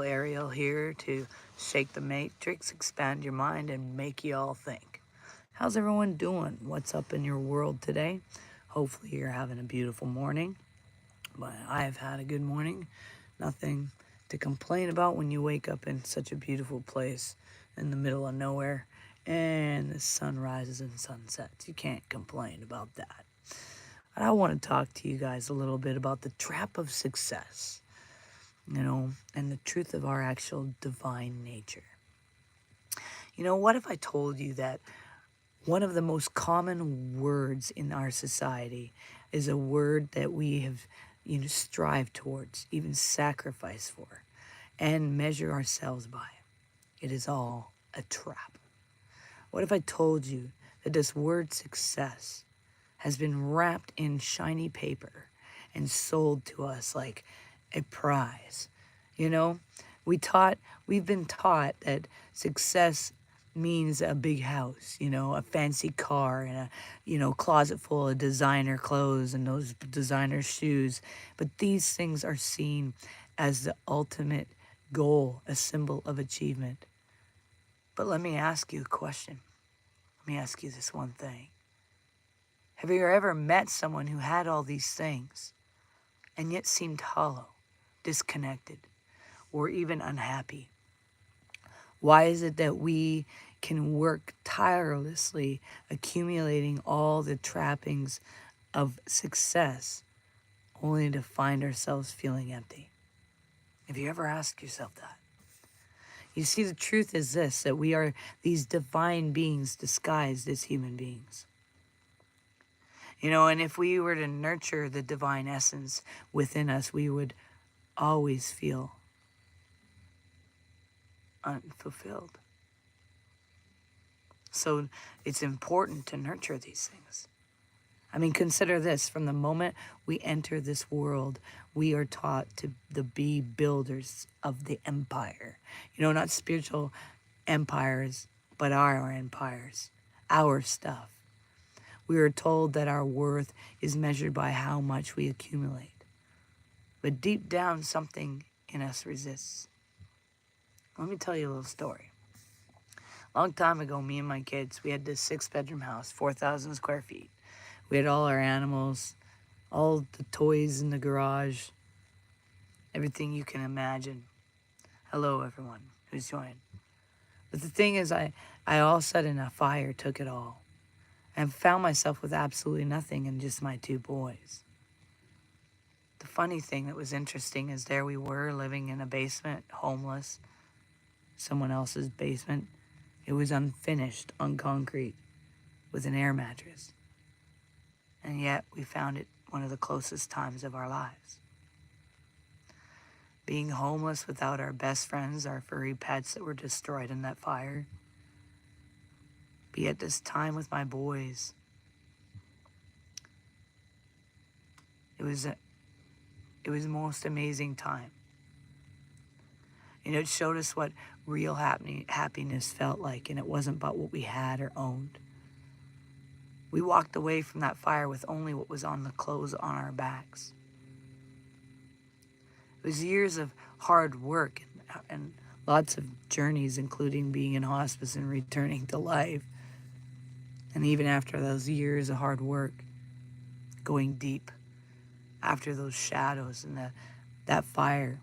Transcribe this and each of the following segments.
Ariel here to shake the matrix, expand your mind, and make you all think. How's everyone doing? What's up in your world today? Hopefully, you're having a beautiful morning. But I've had a good morning. Nothing to complain about when you wake up in such a beautiful place in the middle of nowhere and the sun rises and sunsets. You can't complain about that. I want to talk to you guys a little bit about the trap of success, and the truth of our actual divine nature. What if I told you that one of the most common words in our society is a word that we have, strive towards, even sacrifice for, and measure ourselves by? It is all a trap. What if I told you that this word success has been wrapped in shiny paper and sold to us like a prize? You know, we've been taught that success means a big house, a fancy car and a, closet full of designer clothes and those designer shoes. But these things are seen as the ultimate goal, a symbol of achievement. But let me ask you a question. Let me ask you this one thing. Have you ever met someone who had all these things and yet seemed hollow, disconnected, or even unhappy? Why is it that we can work tirelessly accumulating all the trappings of success only to find ourselves feeling empty? Have you ever asked yourself that? You see, the truth is this, that we are these divine beings disguised as human beings. And if we were to nurture the divine essence within us, we would always feel unfulfilled. So it's important to nurture these things. I mean, consider this. From the moment we enter this world, we are taught to be builders of the empire. Not spiritual empires, but our empires, our stuff. We are told that our worth is measured by how much we accumulate. But deep down, something in us resists. Let me tell you a little story. A long time ago, me and my kids, we had this 6-bedroom house, 4,000 square feet. We had all our animals, all the toys in the garage, everything you can imagine. Hello, everyone who's joined. But the thing is, I all of a sudden, a fire took it all. And found myself with absolutely nothing and just my 2 boys. The funny thing that was interesting is there we were living in a basement, homeless, someone else's basement. It was unfinished, on concrete, with an air mattress. And yet we found it one of the closest times of our lives. Being homeless without our best friends, our furry pets that were destroyed in that fire. Be at this time with my boys. It was the most amazing time. It showed us what real happiness felt like, and it wasn't about what we had or owned. We walked away from that fire with only what was on the clothes on our backs. It was years of hard work and lots of journeys, including being in hospice and returning to life. And even after those years of hard work, going deep, after those shadows and that fire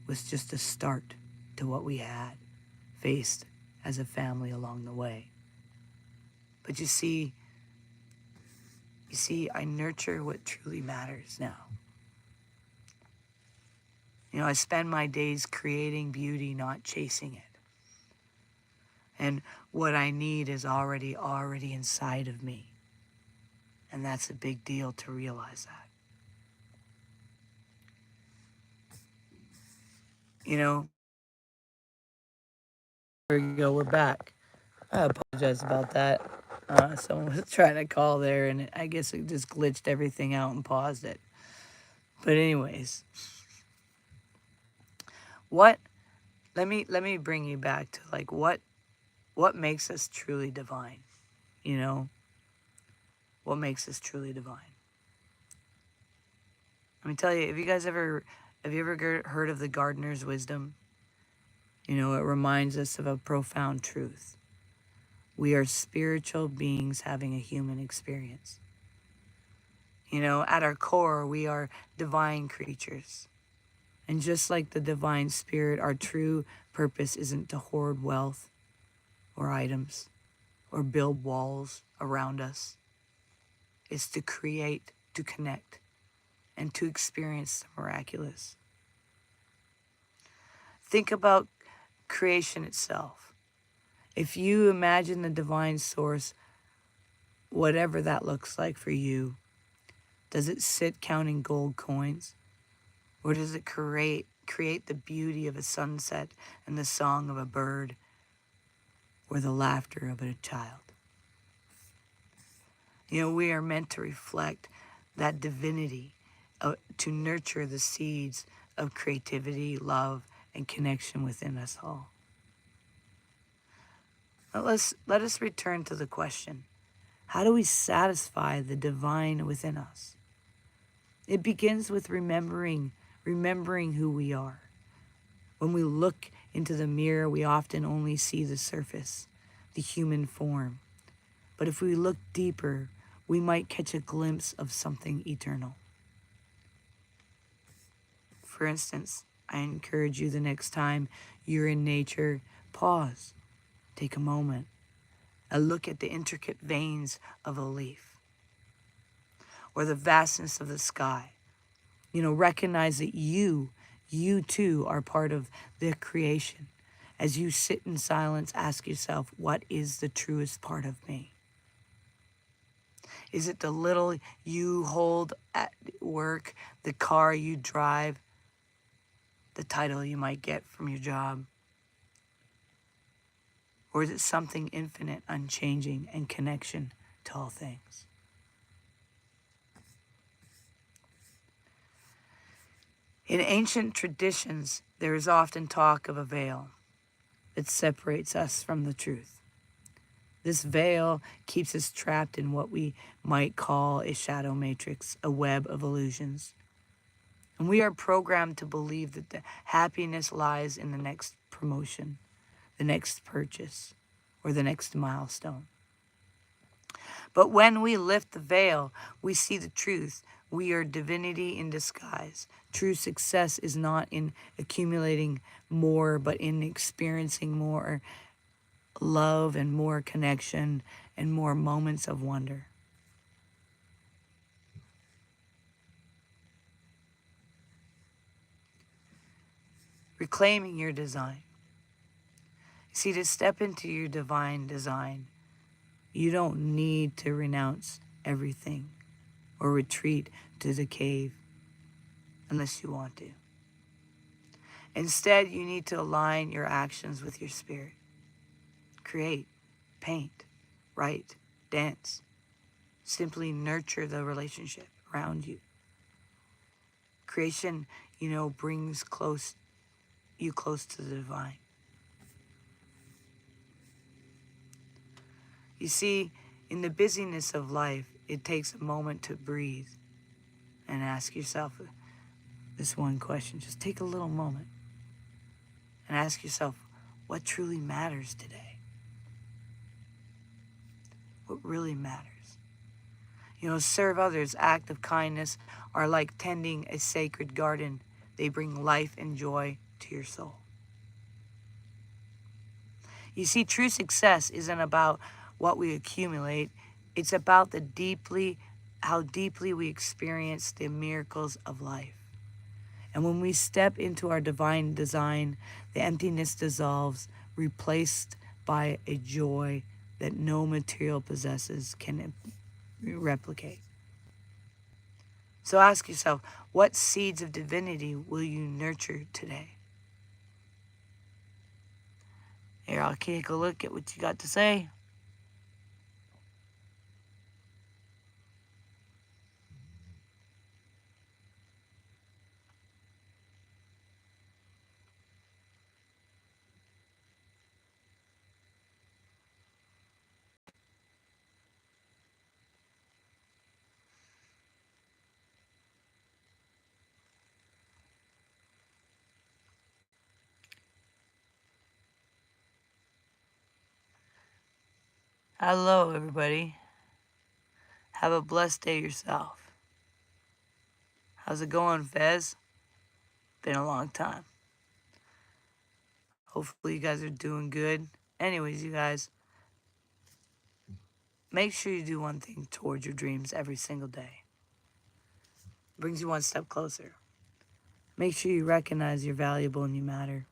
was just a start to what we had faced as a family along the way. But you see, I nurture what truly matters now. I spend my days creating beauty, not chasing it. And what I need is already inside of me. And that's a big deal to realize that. There we go, we're back. I apologize about that. Someone was trying to call there, and I guess it just glitched everything out and paused it. But anyways, let me bring you back to like what makes us truly divine. What makes us truly divine? Let me tell you. Have you ever heard of the gardener's wisdom? It reminds us of a profound truth. We are spiritual beings having a human experience. At our core, we are divine creatures. And just like the divine spirit, our true purpose isn't to hoard wealth or items or build walls around us. It's to create, to connect, and to experience the miraculous. Think about creation itself. If you imagine the divine source, whatever that looks like for you, does it sit counting gold coins? Or does it create the beauty of a sunset and the song of a bird or the laughter of a child? We are meant to reflect that divinity, to nurture the seeds of creativity, love, and connection within us all. Let us return to the question, how do we satisfy the divine within us? It begins with remembering who we are. When we look into the mirror, we often only see the surface, the human form. But if we look deeper, we might catch a glimpse of something eternal. For instance, I encourage you the next time you're in nature, pause, take a moment, and look at the intricate veins of a leaf or the vastness of the sky. Recognize that you too are part of the creation. As you sit in silence, ask yourself, what is the truest part of me? Is it the little you hold at work, the car you drive, the title you might get from your job? Or is it something infinite, unchanging, and connection to all things? In ancient traditions, there is often talk of a veil that separates us from the truth. This veil keeps us trapped in what we might call a shadow matrix, a web of illusions. And we are programmed to believe that the happiness lies in the next promotion, the next purchase, or the next milestone. But when we lift the veil, we see the truth. We are divinity in disguise. True success is not in accumulating more, but in experiencing more love and more connection and more moments of wonder. Reclaiming your design. See, to step into your divine design, you don't need to renounce everything or retreat to the cave unless you want to. Instead, you need to align your actions with your spirit. Create, paint, write, dance. Simply nurture the relationship around you. Creation, brings you close to the divine. You see, in the busyness of life, it takes a moment to breathe and ask yourself this one question. Just take a little moment and ask yourself, what truly matters today? What really matters? Serve others, act of kindness are like tending a sacred garden. They bring life and joy to your soul. You see, true success isn't about what we accumulate. It's about how deeply we experience the miracles of life. And when we step into our divine design, the emptiness dissolves, replaced by a joy that no material possesses can replicate. So ask yourself, what seeds of divinity will you nurture today? Here, I'll take a look at what you got to say. Hello, everybody. Have a blessed day yourself. How's it going, Fez? Been a long time. Hopefully, you guys are doing good. Anyways, you guys, make sure you do one thing towards your dreams every single day. Brings you one step closer. Make sure you recognize you're valuable and you matter.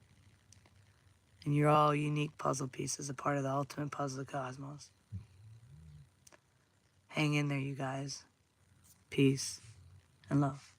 And you're all unique puzzle pieces, a part of the ultimate puzzle of the cosmos. Hang in there, you guys. Peace and love.